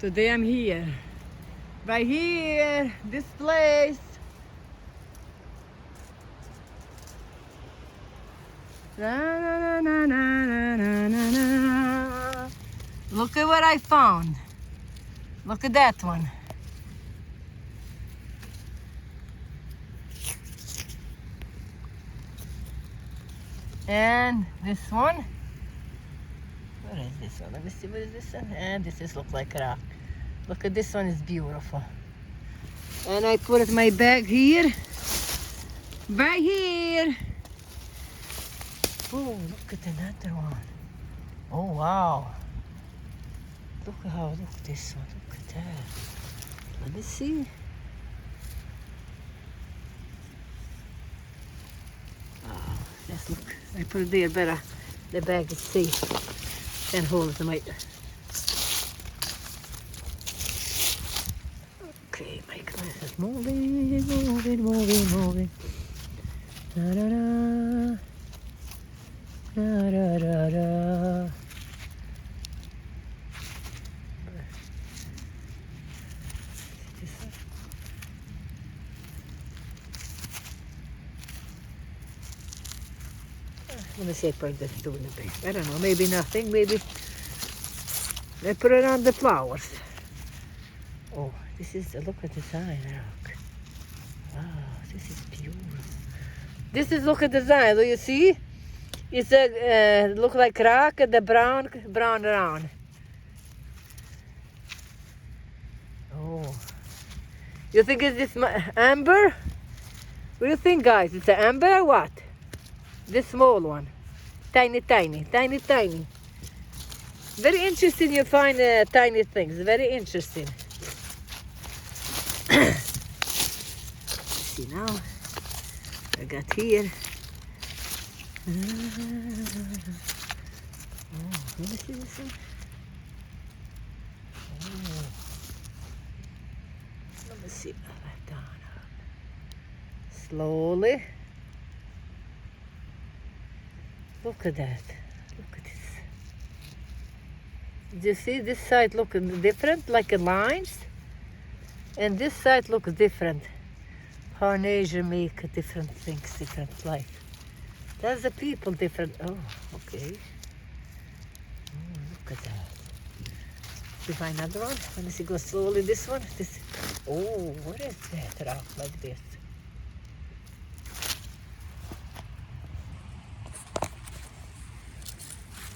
Today I'm here. Right here, this place. Na, na, na, na, na, na, na. Look at what I found. Look at that one. And this one. What is this one? Let me see, what is this one? And this just looks like rock. Look at this one, is beautiful. And I put it in my bag here. Right here. Oh, look at another one. Oh, wow. Look at this one. Look at that. Let me see. Oh, let's look. I put it there better. The bag is safe. Can't hold it, might. Okay, my glass is moving. Da da da. Da da da da. Let me see if I put this in the bag. I don't know, maybe nothing, maybe I put it on the flowers. Oh, this is, look at the design, look. Wow, this is beautiful. This is, look at the design, do you see? It's a, look like rock and the brown round. Oh. You think it's this amber? What do you think, guys? It's an amber or what? This small one. Tiny. Very interesting, you find tiny things. Very interesting. See now, I got here. Oh, let me see this one. Oh. Let me see. Down. Slowly. Look at that. Look at this. Do you see this side look different, like lines? And this side looks different. How nature make different things, different life. That's the people different. Oh, okay. Oh, look at that. We find another one. Let me see, go slowly. This one. This. Oh, what is that rock like this?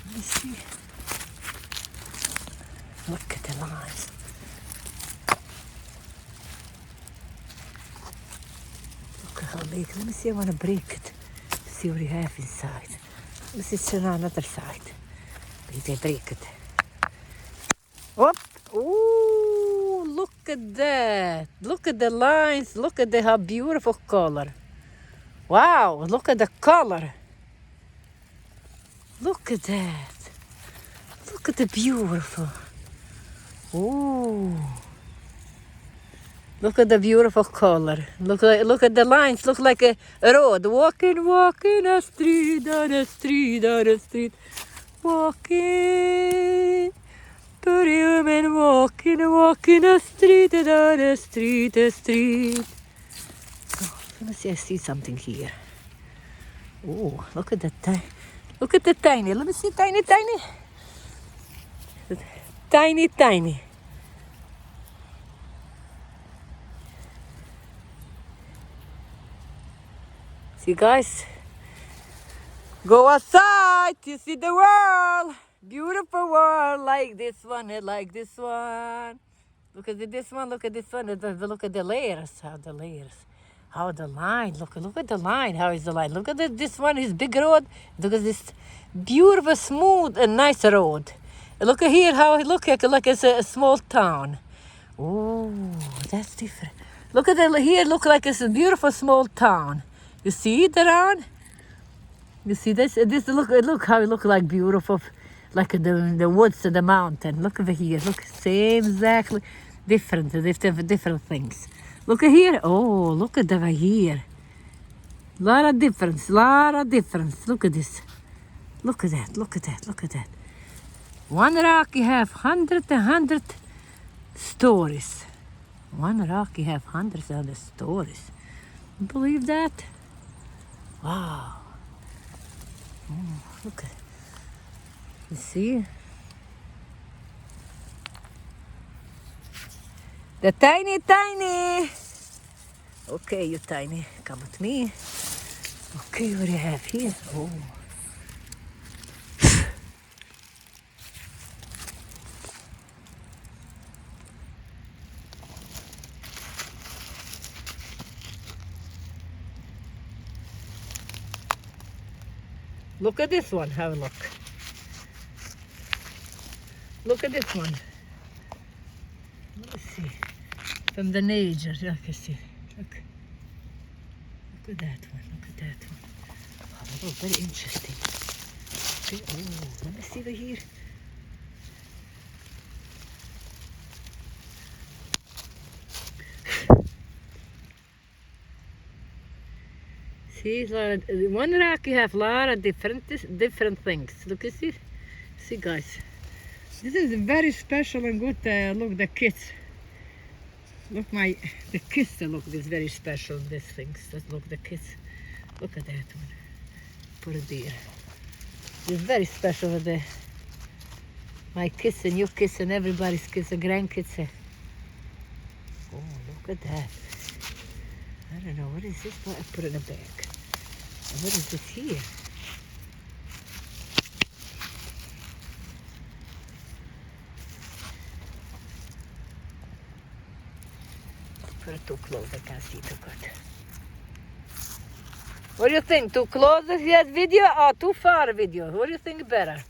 Let me see. Look at the lines. Look at how big. Let me see, I want to break it. See what you have inside. Let me see, turn on another side. Maybe I break it. Whoop! Ooh, look at that. Look at the lines. Look at how beautiful color. Wow, look at the color. Look at that. Look at the beautiful. Ooh. Look at the beautiful color. Look at the lines. Look like a road. Walking a street, on a street. Walking. Pretty woman walking a street, on a street. Oh, let me see, I see something here. Oh, look at that. Look at the tiny. Let me see, tiny. Tiny. See, guys, go outside to see the world. Beautiful world, like this one and like this one. Look at this one, look at this one. Look at the layers, how the line, look at the line, how is the line? Look at this one, is big road. Look at this beautiful, smooth and nice road. Look at here, how it look like it's a small town. Oh, that's different. Look at here, look like it's a beautiful small town. You see it around? You see this? Look how it look like beautiful, like the woods and the mountain. Look over here. Look, same exactly, different things. Look at here. Oh, look at over here. Lot of difference. Look at this. Look at that. One rock you have 100 stories. One rock, you have hundreds of the stories. You believe that? Wow. Oh, look at, you see? The tiny. Okay, you tiny, come with me. Okay, what do you have here? Oh. Look at this one, have a look. Look at this one. Let's see. From the nature, you can see. Look. Look at that one, look at that one. Oh, that was very interesting. Okay, oh, let me see over here. See, one rock you have a lot of different things. Look, you see? See, guys. This is very special and good. Look, the kids. Look, the kids. Look, this very special. These things. Look, the kids. Look at that one. Put it there. It's very special with my kids and your kids and everybody's kids and grandkids. Oh, look at that. I don't know, what is this? I put it in a bag. And what is this here? Put it too close, I can't see too good. What do you think? Too close yet video or too far video? What do you think better?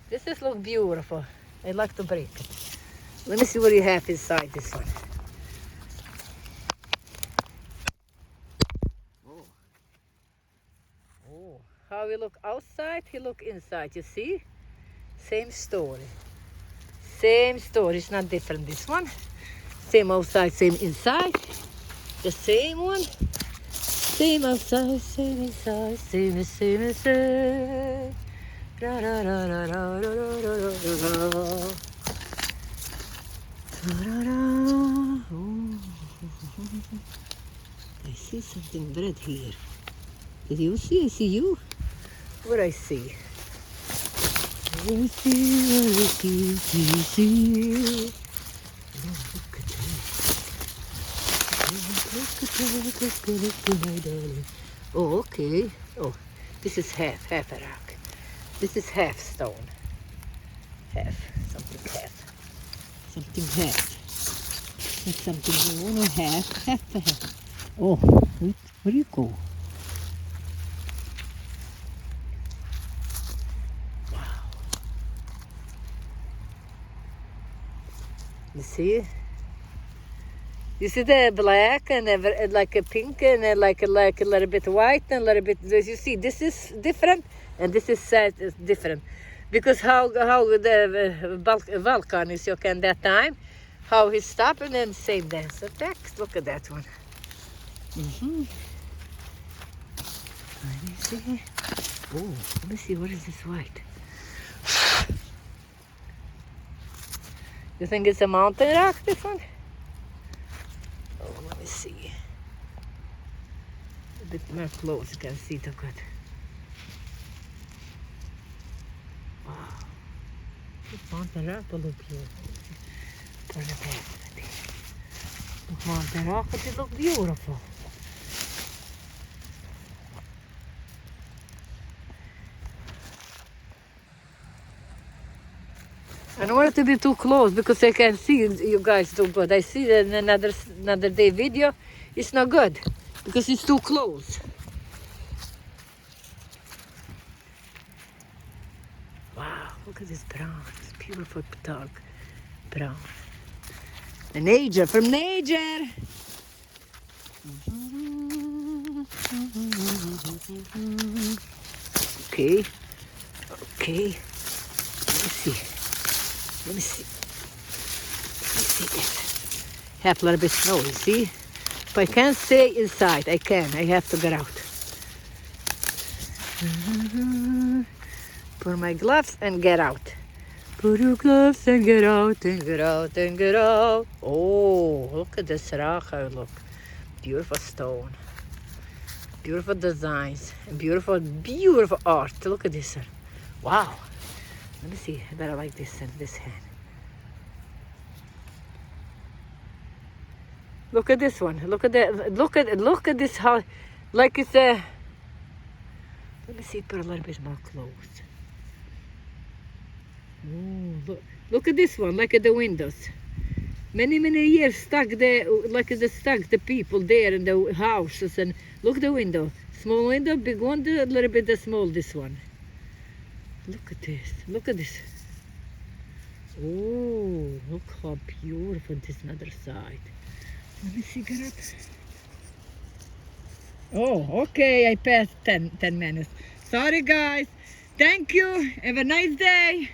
This is look beautiful. I like to break it. Let me see what you have inside this one. Oh, how he look outside, he look inside. You see? Same story. Same story. It's not different. This one. Same outside, same inside. The same one. Same outside, same inside, same inside. Da, da, da, da, da, da, da, da, da, da. Oh. I see something red here. Did you see? I see you. What I see? I see. Oh, look at that. Oh, okay. Oh, this is half a rock. This is half stone. Something half. Not something more, half. Oh, where do you go? Wow. You see? You see the black and like a pink and like a little bit white and a little bit. You see, this is different and this is different because how the Vulcan is okay that time, how he stopped and then same dance attack. Look at that one. Let me see. Oh, let me see. What is this white? You think it's a mountain rock? This one? Oh, let me see. A bit more close, you can see it good. Wow. This mountain rock will look beautiful. Turn it back. This mountain rock will look beautiful. I don't want it to be too close because I can see you guys too good. I see that in another day video, it's not good because it's too close. Wow, look at this brown. It's beautiful dark brown. The nature, from nature. Okay. Let me see this. Have a little bit snow, you see? If I can't stay inside, I can. I have to get out. Put my gloves and get out. Put your gloves and get out and get out and get out. Oh, look at this racha, look. Beautiful stone. Beautiful designs. Beautiful, beautiful art. Look at this. Wow. Let me see. I better like this in this hand. Look at this one. Look at that. Look at this how like it's a let me see, put a little bit more close. Oh, look at this one, like at the windows. Many years stuck there, like the stuck the people there in the houses, and look at the window. Small window, big one, a little bit small this one. Look at this. Look at this. Oh, look how beautiful this other side. Let me see, get up. Oh, okay, I passed 10 minutes. Sorry, guys. Thank you. Have a nice day.